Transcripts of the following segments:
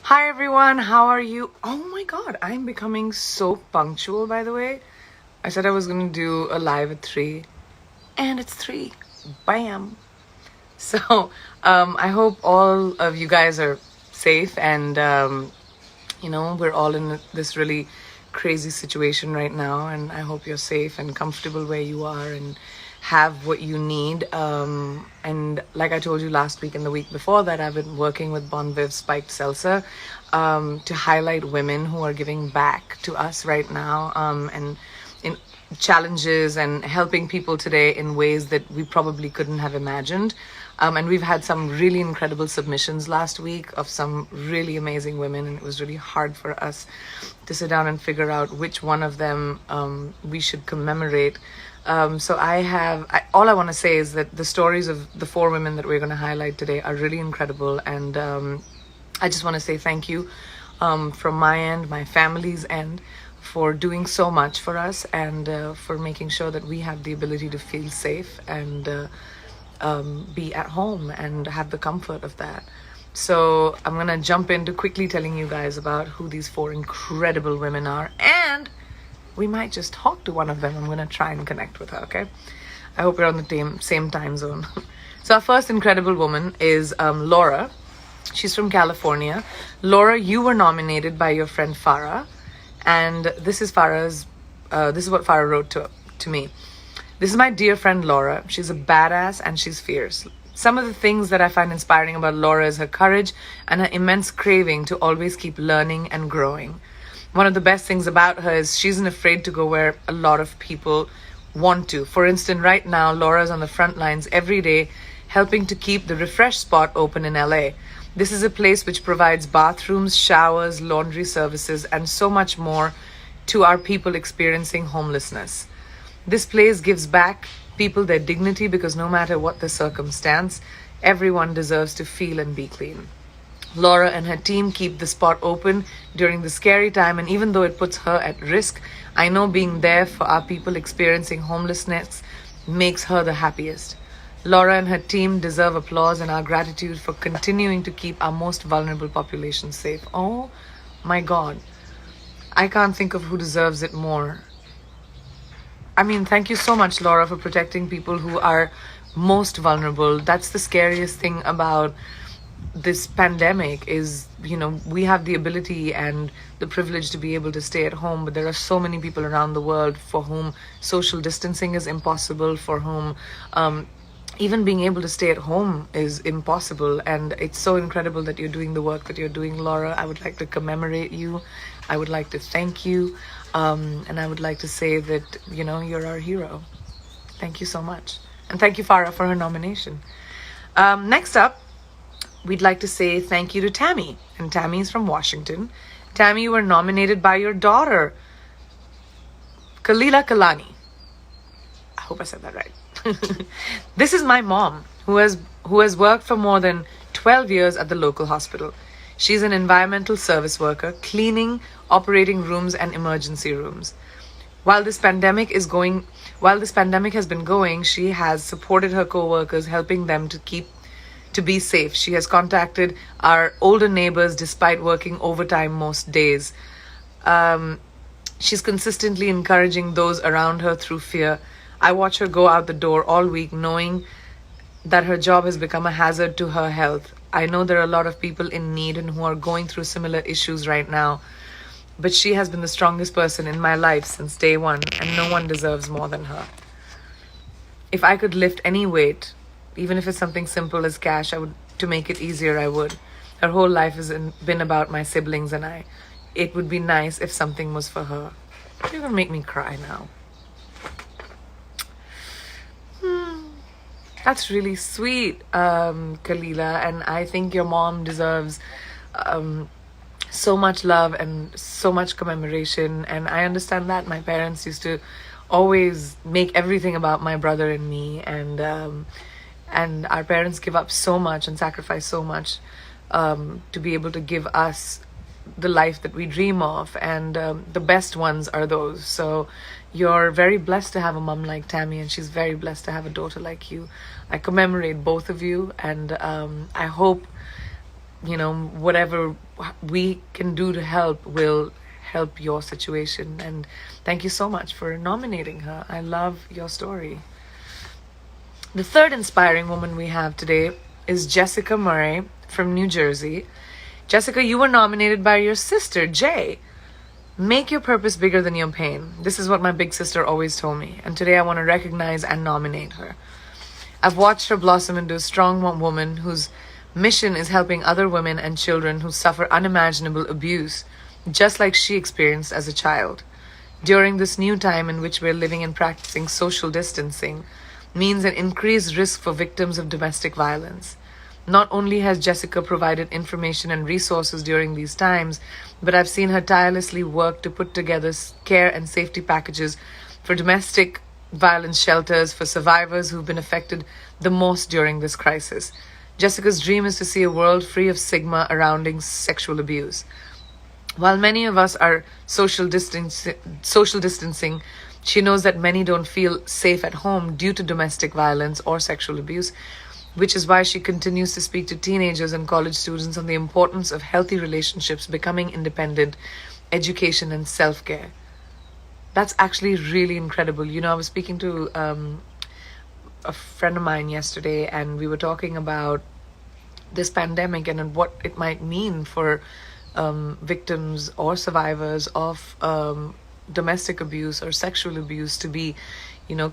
Hi everyone, how are you? Oh my god, I'm becoming so punctual, by the way. I said I was gonna do a live at 3, and it's 3. Bam! So, I hope all of you guys are safe and, we're all in this really crazy situation right now, and I hope you're safe and comfortable where you are and have what you need. And like I told you last week and the week before that, I've been working with Bon Viv Spiked Seltzer to highlight women who are giving back to us right now, and in challenges and helping people today in ways that we probably couldn't have imagined. And we've had some really incredible submissions last week of some really amazing women, and it was really hard for us to sit down and figure out which one of them we should commemorate. So all I want to say is that the stories of the 4 women that we're going to highlight today are really incredible, and I just want to say thank you from my end, my family's end, for doing so much for us and for making sure that we have the ability to feel safe and be at home and have the comfort of that. So I'm gonna jump into quickly telling you guys about who these 4 incredible women are, and we might just talk to one of them. I'm gonna try and connect with her, okay? I hope we're on the same time zone. So our first incredible woman is Laura. She's from California. Laura, you were nominated by your friend Farah, and this is what Farah wrote to me. This is my dear friend Laura. She's a badass and she's fierce. Some of the things that I find inspiring about Laura is her courage and her immense craving to always keep learning and growing. One of the best things about her is she isn't afraid to go where a lot of people want to. For instance, right now, Laura's on the front lines every day helping to keep the Refresh spot open in LA. This is a place which provides bathrooms, showers, laundry services, and so much more to our people experiencing homelessness. This place gives back people their dignity because no matter what the circumstance, everyone deserves to feel and be clean. Laura and her team keep the spot open during the scary time, and even though it puts her at risk, I know being there for our people experiencing homelessness makes her the happiest. Laura and her team deserve applause and our gratitude for continuing to keep our most vulnerable population safe. Oh my God. I can't think of who deserves it more. I mean, thank you so much, Laura, for protecting people who are most vulnerable. That's the scariest thing about this pandemic is, we have the ability and the privilege to be able to stay at home, but there are so many people around the world for whom social distancing is impossible, for whom even being able to stay at home is impossible. And it's so incredible that you're doing the work that you're doing, Laura. I would like to commemorate you. I would like to thank you. And I would like to say that, you're our hero. Thank you so much. And thank you, Farah, for her nomination. Next up, we'd like to say thank you to Tammy. And Tammy is from Washington. Tammy, you were nominated by your daughter, Kalila Kalani. I hope I said that right. This is my mom, who has worked for more than 12 years at the local hospital. She's an environmental service worker, cleaning, operating rooms and emergency rooms. While this pandemic has been going, she has supported her co-workers, helping them to be safe. She has contacted our older neighbors despite working overtime most days. She's consistently encouraging those around her through fear. I watch her go out the door all week knowing that her job has become a hazard to her health. I know there are a lot of people in need and who are going through similar issues right now, but she has been the strongest person in my life since day one, and no one deserves more than her. If I could lift any weight, even if it's something simple as cash, to make it easier, I would. Her whole life has been about my siblings and I. It would be nice if something was for her. You're gonna make me cry now. That's really sweet, Kalila, and I think your mom deserves so much love and so much commemoration, and I understand that. My parents used to always make everything about my brother and me, and our parents give up so much and sacrifice so much to be able to give us the life that we dream of, and the best ones are those. So you're very blessed to have a mom like Tammy, and she's very blessed to have a daughter like you. I commemorate both of you, and I hope whatever we can do to help will help your situation. And thank you so much for nominating her. I love your story. The third inspiring woman we have today is Jessica Murray from New Jersey. Jessica, you were nominated by your sister, Jay. Make your purpose bigger than your pain. This is what my big sister always told me, and today I want to recognize and nominate her. I've watched her blossom into a strong woman whose mission is helping other women and children who suffer unimaginable abuse, just like she experienced as a child. During this new time in which we're living and practicing social distancing means an increased risk for victims of domestic violence. Not only has Jessica provided information and resources during these times, but I've seen her tirelessly work to put together care and safety packages for domestic violence shelters for survivors who've been affected the most during this crisis. Jessica's dream is to see a world free of stigma surrounding sexual abuse. While many of us are social distancing, she knows that many don't feel safe at home due to domestic violence or sexual abuse, which is why she continues to speak to teenagers and college students on the importance of healthy relationships, becoming independent, education, and self-care. That's actually really incredible. I was speaking to a friend of mine yesterday, and we were talking about this pandemic and what it might mean for victims or survivors of domestic abuse or sexual abuse to be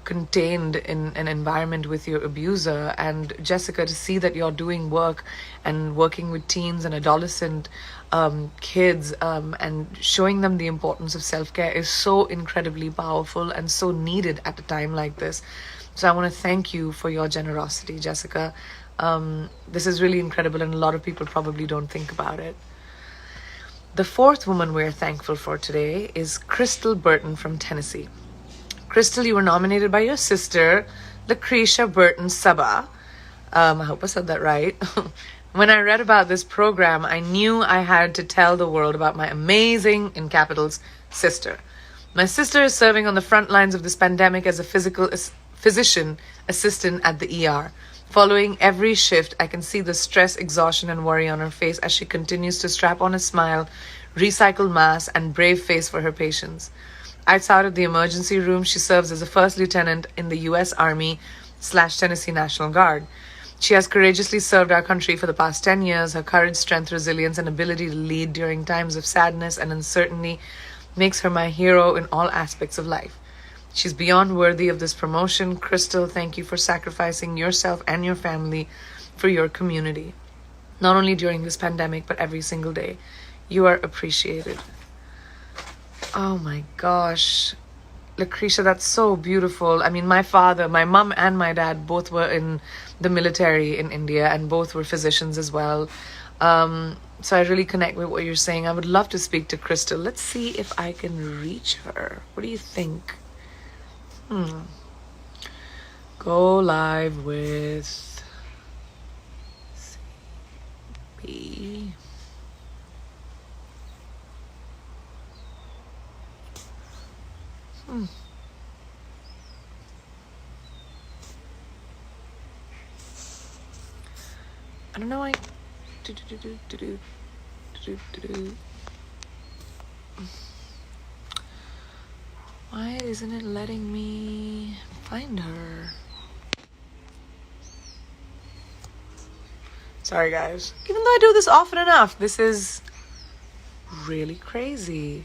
contained in an environment with your abuser. And Jessica, to see that you're doing work and working with teens and adolescent kids and showing them the importance of self-care is so incredibly powerful and so needed at a time like this. So I want to thank you for your generosity, Jessica. This is really incredible, and a lot of people probably don't think about it. The fourth woman we're thankful for today is Crystal Burton from Tennessee. Crystal, you were nominated by your sister, Lucretia Burton Saba. I hope I said that right. When I read about this program, I knew I had to tell the world about my amazing, in capitals, sister. My sister is serving on the front lines of this pandemic as a physician assistant at the ER. Following every shift, I can see the stress, exhaustion, and worry on her face as she continues to strap on a smile, recycle masks, and brave face for her patients. Outside of the emergency room, she serves as a first lieutenant in the U.S. Army/Tennessee National Guard. She has courageously served our country for the past 10 years. Her courage, strength, resilience, and ability to lead during times of sadness and uncertainty makes her my hero in all aspects of life. She's beyond worthy of this promotion. Crystal, thank you for sacrificing yourself and your family for your community, not only during this pandemic, but every single day. You are appreciated. Oh my gosh. Lucretia, that's so beautiful. I mean, my father, my mom and my dad both were in the military in India, and both were physicians as well. So I really connect with what you're saying. I would love to speak to Crystal. Let's see if I can reach her. What do you think? Go live with CB. I don't know why. Why isn't it letting me find her? Sorry, guys. Even though I do this often enough, this is really crazy.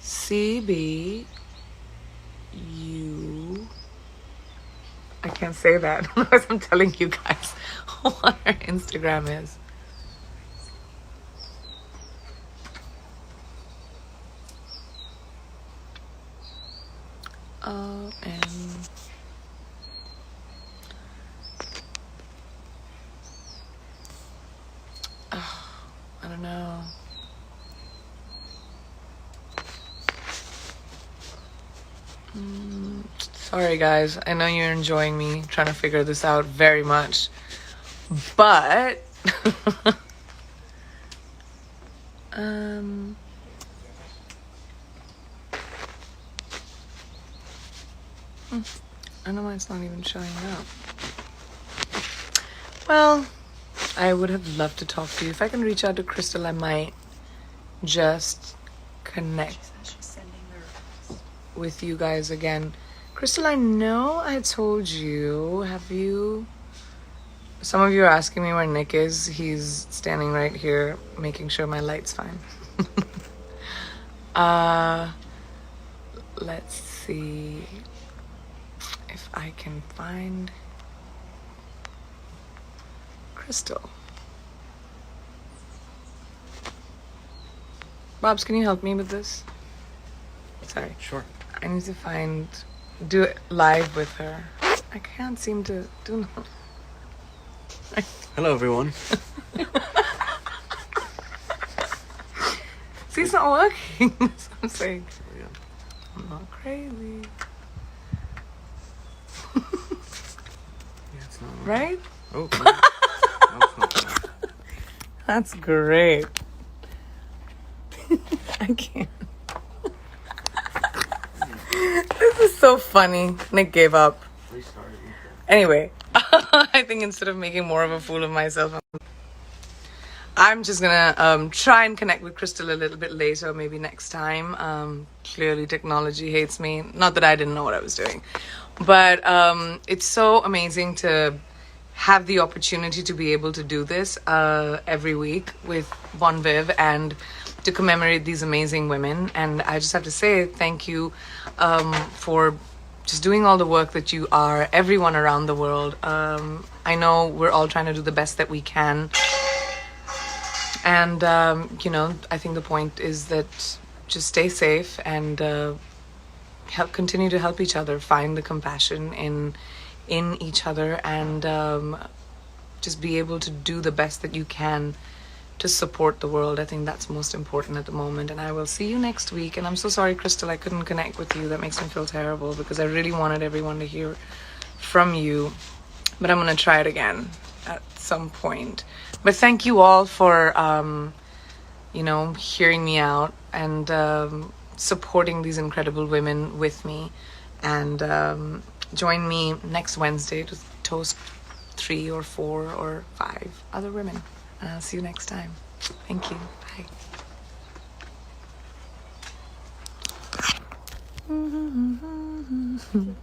CBU. I can't say that unless I'm telling you guys what her Instagram is. I don't know. Sorry guys, I know you're enjoying me trying to figure this out very much, but I don't know why it's not even showing up. Well, I would have loved to talk to you. If I can reach out to Crystal, I might just connect with you guys again. Crystal, I know I told you. Have you? Some of you are asking me where Nick is. He's standing right here, making sure my light's fine. Let's see if I can find Crystal. Bobs, can you help me with this? Sorry. Sure. I need to do it live with her. I can't seem to do no. Hello, everyone. See, it's not working. That's what I'm saying. Oh, yeah. I'm not crazy. Yeah, it's not working. Right? Oh, no. No, it's not working. That's great. I can't. This is so funny. Nick gave up. Restart it. Anyway, I think instead of making more of a fool of myself, I'm just gonna try and connect with Crystal a little bit later, maybe next time. Clearly technology hates me. Not that I didn't know what I was doing, but it's so amazing to have the opportunity to be able to do this every week with Bon Viv and to commemorate these amazing women. And I just have to say thank you for just doing all the work that you are, everyone around the world. I know we're all trying to do the best that we can. And, I think the point is that just stay safe and continue to help each other, find the compassion in each other, and just be able to do the best that you can to support the world. I think that's most important at the moment. And I will see you next week. And I'm so sorry, Crystal, I couldn't connect with you. That makes me feel terrible because I really wanted everyone to hear from you. But I'm going to try it again at some point. But thank you all for, hearing me out and supporting these incredible women with me. And join me next Wednesday to toast 3 or 4 or 5 other women. And I'll see you next time. Thank you. Bye.